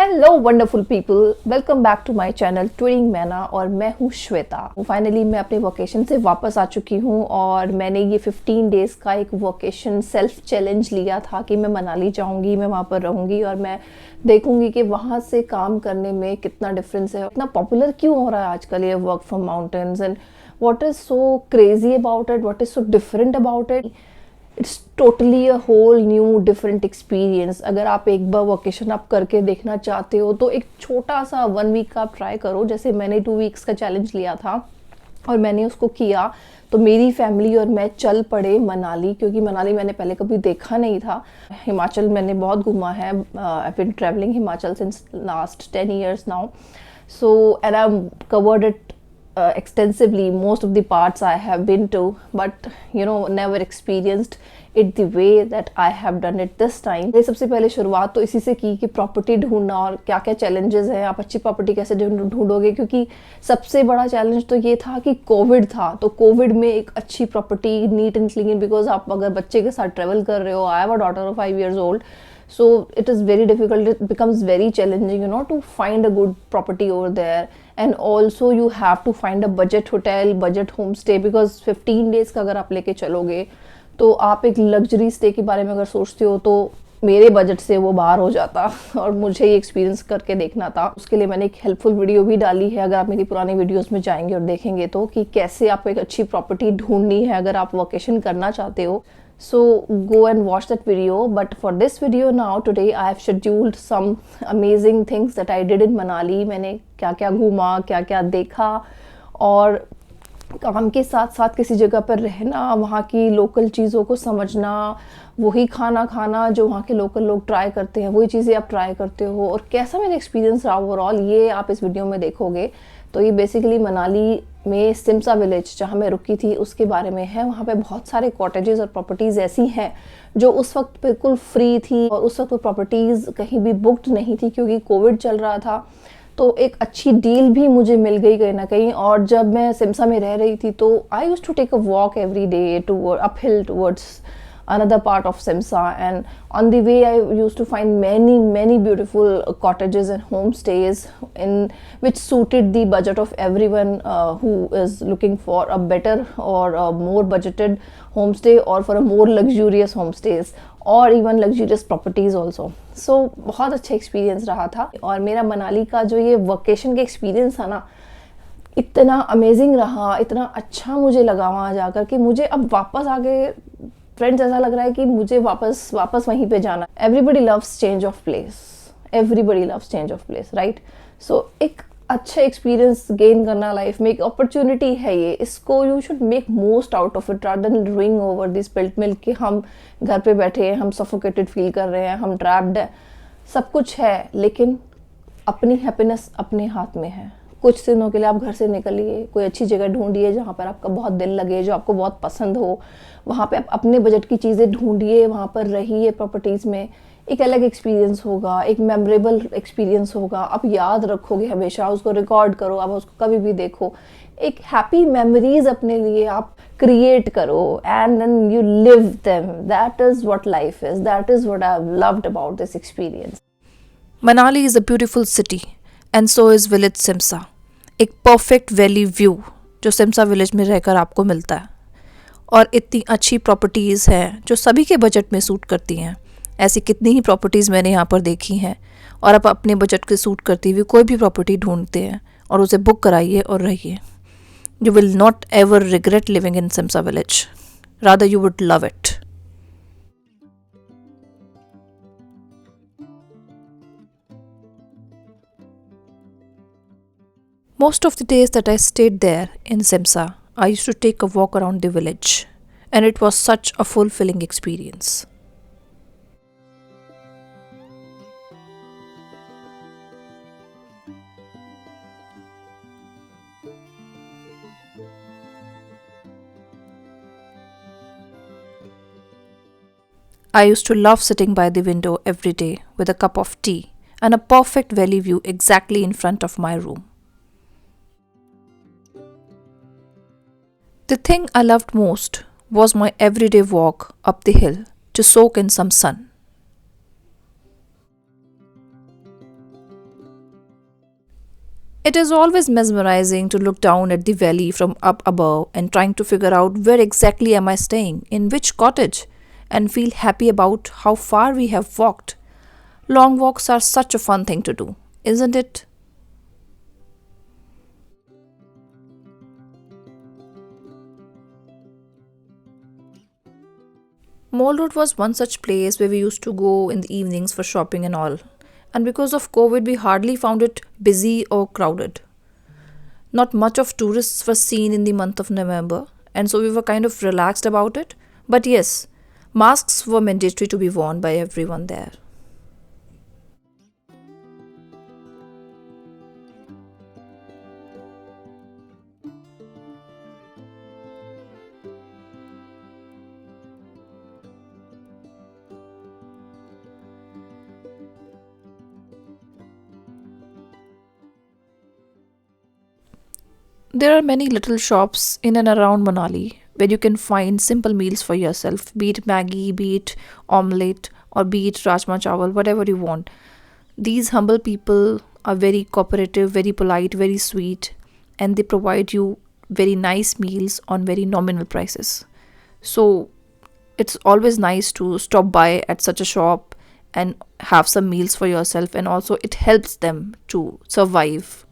Hello wonderful people, welcome back to my channel twinning Maina और मैं हूँ श्वेता। फाइनली मैं अपने वोकेशन से वापस आ चुकी हूँ और मैंने ये 15 डेज़ का एक वोकेशन सेल्फ चैलेंज लिया था कि मैं मनाली जाऊँगी, मैं वहाँ पर रहूँगी और मैं देखूँगी कि वहाँ से काम करने में कितना डिफरेंस है, इतना पॉपुलर क्यों हो रहा है आजकल ये work from mountains and what is so crazy about it, what is so different about it. It's totally a whole new different experience. अगर आप एक बार वोकेशन आप करके देखना चाहते हो तो एक छोटा सा 1 वीक का आप ट्राई करो। जैसे मैंने 2 वीक्स का चैलेंज लिया था और मैंने उसको किया तो मेरी फैमिली और मैं चल पड़े मनाली, क्योंकि मनाली मैंने पहले कभी देखा नहीं था। हिमाचल मैंने बहुत घूमा है, I been travelling Himachal since last 10 years now, so and I covered it extensively most of the parts I have been to, but never experienced it the way that I have done it this time. ये सबसे पहले शुरुआत तो इसी से की कि property ढूंढना और क्या क्या चैलेंजेस हैं, आप अच्छी प्रॉपर्टी कैसे ढूंढोगे, क्योंकि सबसे बड़ा चैलेंज तो ये था कि कोविड था। तो कोविड में एक अच्छी property neat and clean, because आप अगर बच्चे के साथ ट्रेवल कर रहे हो, I have a daughter of 5 years old, so it is very difficult, it becomes very challenging to find a good property over there. And also you have to find a budget hotel, budget homestay, because 15 days का अगर आप लेके चलोगे तो आप एक luxury stay के बारे में अगर सोचते हो तो मेरे बजट से वो बाहर हो जाता और मुझे ये एक्सपीरियंस करके देखना था। उसके लिए मैंने एक हेल्पफुल वीडियो भी डाली है, अगर आप मेरी पुरानी वीडियोस में जाएंगे और देखेंगे तो, कि कैसे आपको एक अच्छी प्रॉपर्टी ढूंढनी है अगर आप वोकेशन करना चाहते हो। So go and watch that video. But for this video now, today I have scheduled some amazing things that I did in Manali. मैंने क्या क्या घूमा, क्या क्या देखा, और काम के साथ साथ किसी जगह पर रहना, वहाँ की लोकल चीज़ों को समझना, वही खाना खाना जो वहाँ के लोकल लोग ट्राई करते हैं, वही चीज़ें आप ट्राई करते हो, और कैसा मेरा एक्सपीरियंस रहा ओवरऑल, ये आप इस वीडियो में देखोगे। तो ये बेसिकली मनाली में सिमसा विलेज जहाँ मैं रुकी थी उसके बारे में है। वहाँ पे बहुत सारे कॉटेजेस और प्रॉपर्टीज़ ऐसी हैं जो उस वक्त बिल्कुल फ्री थी, और उस वक्त प्रॉपर्टीज़ कहीं भी बुक्ड नहीं थी क्योंकि कोविड चल रहा था। तो एक अच्छी डील भी मुझे मिल गई कहीं ना कहीं। और जब मैं सिमसा में रह रही थी तो I used to take a walk every day to uphill towards another part of Simsa, and on the way I used to find many beautiful cottages and homestays in which suited the budget of everyone who is looking for a better or a more budgeted homestay, or for a more luxurious homestays or even luxurious properties also. So बहुत अच्छा experience रहा था। और मेरा मनाली का जो ये vocation का एक्सपीरियंस था ना, इतना अमेजिंग रहा, इतना अच्छा मुझे लगा वहाँ जाकर कि मुझे अब वापस आके फ्रेंड्स ऐसा लग रहा है कि मुझे वापस वहीं पे जाना। Everybody loves change of place, everybody loves change of place, right. So एक अच्छा एक्सपीरियंस गेन करना लाइफ में एक अपॉर्चुनिटी है ये, इसको you should make most out of it rather than doing over this spilt milk कि हम घर पे बैठे हैं, हम सफोकेटेड फील कर रहे हैं, हम ट्रैप्ड हैं। सब कुछ है लेकिन अपनी हैप्पीनेस अपने हाथ में है। कुछ दिनों के लिए आप घर से निकलिए, कोई अच्छी जगह ढूंढिए जहाँ पर आपका बहुत दिल लगे, जो आपको बहुत पसंद हो, वहाँ पे आप अपने बजट की चीज़ें ढूंढिए, वहाँ पर रहिए प्रॉपर्टीज़ में। एक अलग एक्सपीरियंस होगा, एक मेमोरेबल एक्सपीरियंस होगा, आप याद रखोगे हमेशा, उसको रिकॉर्ड करो, आप उसको कभी भी देखो। एक हैप्पी मेमोरीज अपने लिए आप क्रिएट करो and then you live them. That is what life is, that is what I have loved about this experience. Manali is a beautiful city and so is village Simsa. एक परफेक्ट वैली व्यू जो Simsa village में रहकर आपको मिलता है, और इतनी अच्छी प्रॉपर्टीज़ हैं जो सभी के बजट में सूट करती हैं। ऐसी कितनी ही प्रॉपर्टीज़ मैंने यहाँ पर देखी हैं, और आप अपने बजट के सूट करती हुई कोई भी प्रॉपर्टी ढूंढते हैं और उसे बुक कराइए और रहिए। You will not ever regret living in Simsa village, rather you would love it. Most of the days that I stayed there in Simsa, I used to take a walk around the village, and it was such a fulfilling experience. I used to love sitting by the window every day with a cup of tea and a perfect valley view exactly in front of my room. The thing I loved most was my everyday walk up the hill to soak in some sun. It is always mesmerizing to look down at the valley from up above and trying to figure out where exactly am I staying, in which cottage, and feel happy about how far we have walked. Long walks are such a fun thing to do, isn't it? Mall Road was one such place where we used to go in the evenings for shopping and all. And because of COVID, we hardly found it busy or crowded. Not much of tourists were seen in the month of November, and so we were kind of relaxed about it. But yes, masks were mandatory to be worn by everyone there. There are many little shops in and around Manali where you can find simple meals for yourself, be it Maggie, be it omelette, or be it Rajma Chawal, whatever you want. These humble people are very cooperative, very polite, very sweet, and they provide you very nice meals on very nominal prices. So it's always nice to stop by at such a shop and have some meals for yourself, and also it helps them to survive.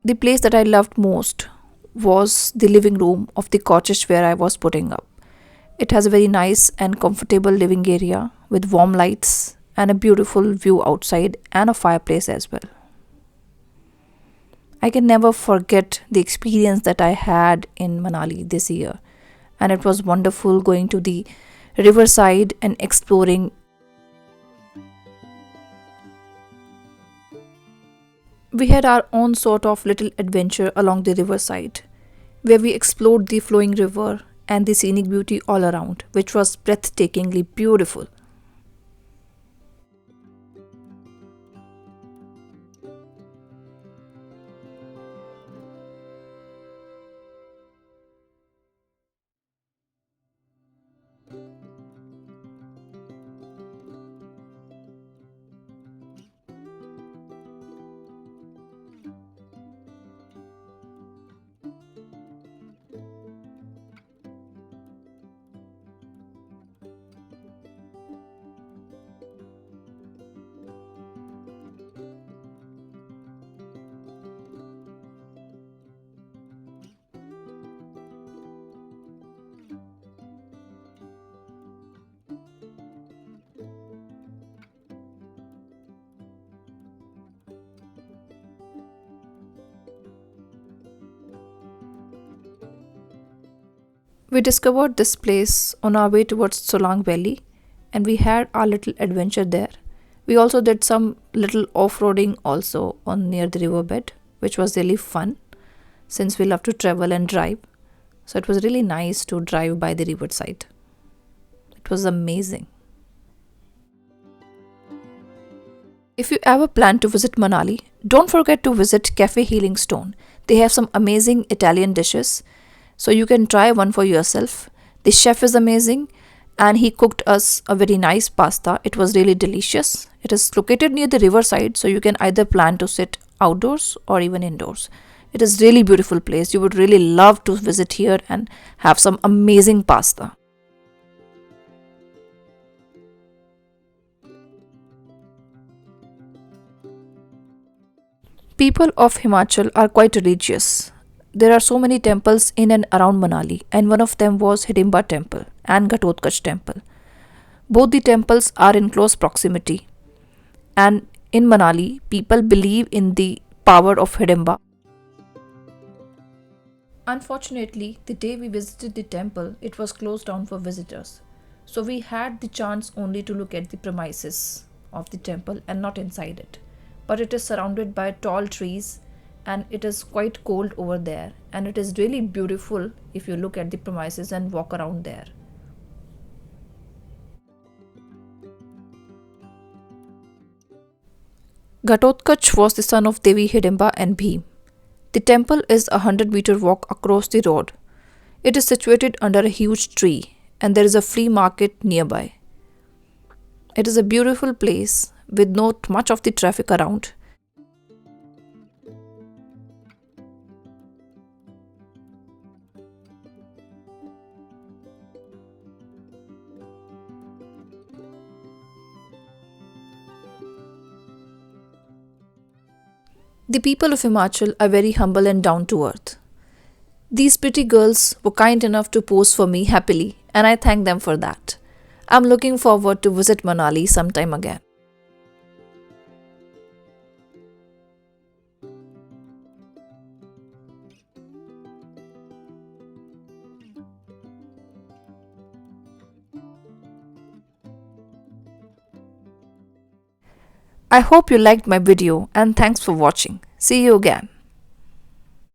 The place that I loved most was the living room of the cottage where I was putting up. It has a very nice and comfortable living area with warm lights and a beautiful view outside and a fireplace as well. I can never forget the experience that I had in Manali this year, and it was wonderful going to the riverside and exploring. We had our own sort of little adventure along the riverside, where we explored the flowing river and the scenic beauty all around, which was breathtakingly beautiful. We discovered this place on our way towards Solang Valley, and we had our little adventure there. We also did some little off-roading also on near the riverbed, which was really fun since we love to travel and drive. So it was really nice to drive by the riverside. It was amazing. If you ever plan to visit Manali, don't forget to visit Cafe Healing Stone. They have some amazing Italian dishes, so you can try one for yourself. The chef is amazing and he cooked us a very nice pasta. It was really delicious. It is located near the riverside, so you can either plan to sit outdoors or even indoors. It is really beautiful place. You would really love to visit here and have some amazing pasta. People of Himachal are quite religious. There are so many temples in and around Manali, and one of them was Hidimba Temple and Ghatotkaч Temple. Both the temples are in close proximity, and in Manali, people believe in the power of Hidimba. Unfortunately, the day we visited the temple, it was closed down for visitors. So we had the chance only to look at the premises of the temple and not inside it. But it is surrounded by tall trees and it is quite cold over there, and it is really beautiful if you look at the premises and walk around there. Ghatotkaч was the son of Devi Hidimba and Bhim. The temple is a 100-meter walk across the road. It is situated under a huge tree and there is a flea market nearby. It is a beautiful place with not much of the traffic around. The people of Himachal are very humble and down to earth. These pretty girls were kind enough to pose for me happily, and I thank them for that. I'm looking forward to visit Manali sometime again. I hope you liked my video and thanks for watching. See you again.